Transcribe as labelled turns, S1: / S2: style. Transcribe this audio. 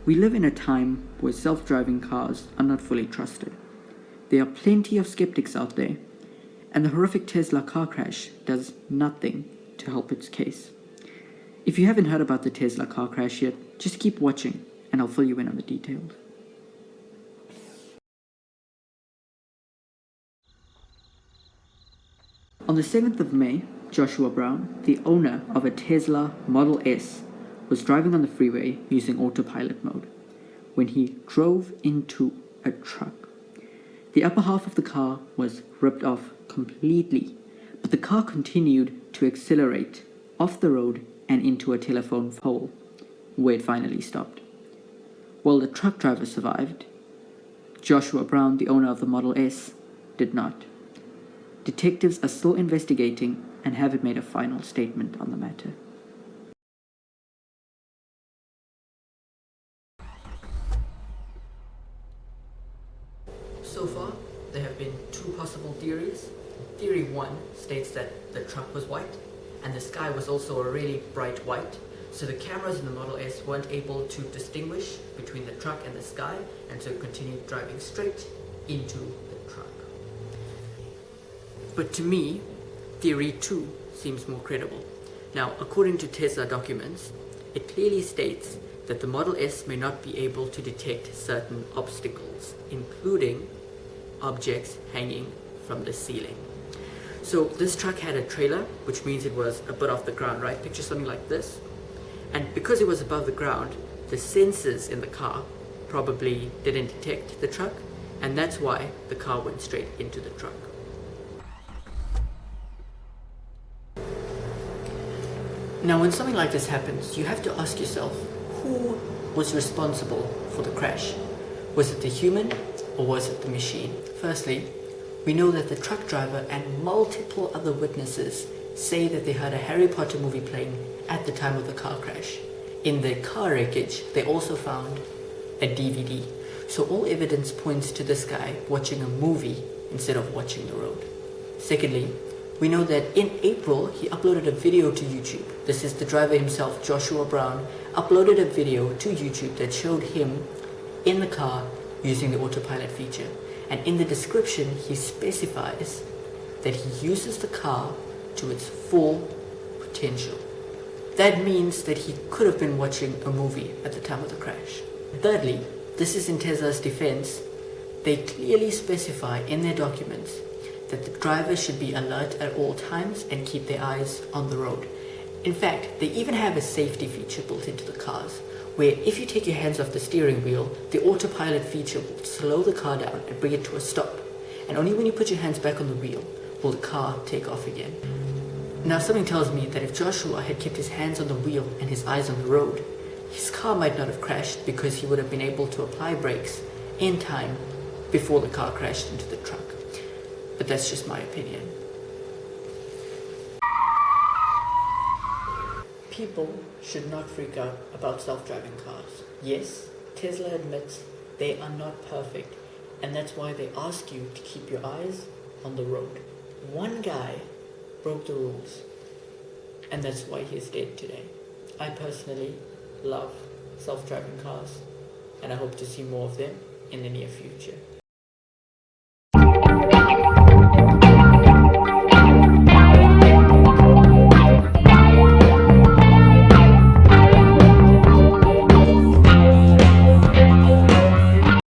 S1: We live in a time where self-driving cars are not fully trusted. There are plenty of skeptics out there, and the horrific Tesla car crash does nothing to help its case. If you haven't heard about the Tesla car crash yet, just keep watching and I'll fill you in on the details. On the 7th of May, Joshua Brown, the owner of a Tesla Model S, was driving on the freeway using autopilot mode when he drove into a truck. The upper half of the car was ripped off completely, but the car continued to accelerate off the road and into a telephone pole, where it finally stopped. While the truck driver survived, Joshua Brown, the owner of the Model S, did not. Detectives are still investigating and haven't made a final statement on the matter. So far, there have been two possible theories. Theory 1 states that the truck was white and the sky was also a really bright white, so the cameras in the Model S weren't able to distinguish between the truck and the sky, and so it continued driving straight into the truck. But to me, Theory 2 seems more credible. Now, according to Tesla documents, it clearly states that the Model S may not be able to detect certain obstacles, including objects hanging from the ceiling. So this truck had a trailer, which means it was a bit off the ground, right? Picture something like this. And because it was above the ground, the sensors in the car probably didn't detect the truck, and that's why the car went straight into the truck. Now, when something like this happens, you have to ask yourself, who was responsible for the crash? Was it the human or was it the machine? Firstly, we know that the truck driver and multiple other witnesses say that they heard a Harry Potter movie playing at the time of the car crash. In the car wreckage, they also found a DVD. So all evidence points to this guy watching a movie instead of watching the road. Secondly, we know that in April, he uploaded a video to YouTube. This is the driver himself, Joshua Brown, uploaded a video to YouTube that showed him in the car using the autopilot feature. And in the description, he specifies that he uses the car to its full potential. That means that he could have been watching a movie at the time of the crash. Thirdly, this is in Tesla's defense, they clearly specify in their documents that the driver should be alert at all times and keep their eyes on the road. In fact, they even have a safety feature built into the cars, where if you take your hands off the steering wheel, the autopilot feature will slow the car down and bring it to a stop. And only when you put your hands back on the wheel will the car take off again. Now, something tells me that if Joshua had kept his hands on the wheel and his eyes on the road, his car might not have crashed because he would have been able to apply brakes in time before the car crashed into the truck. But that's just my opinion. People should not freak out about self-driving cars. Yes, Tesla admits they are not perfect, and that's why they ask you to keep your eyes on the road. One guy broke the rules, and that's why he is dead today. I personally love self-driving cars, and I hope to see more of them in the near future.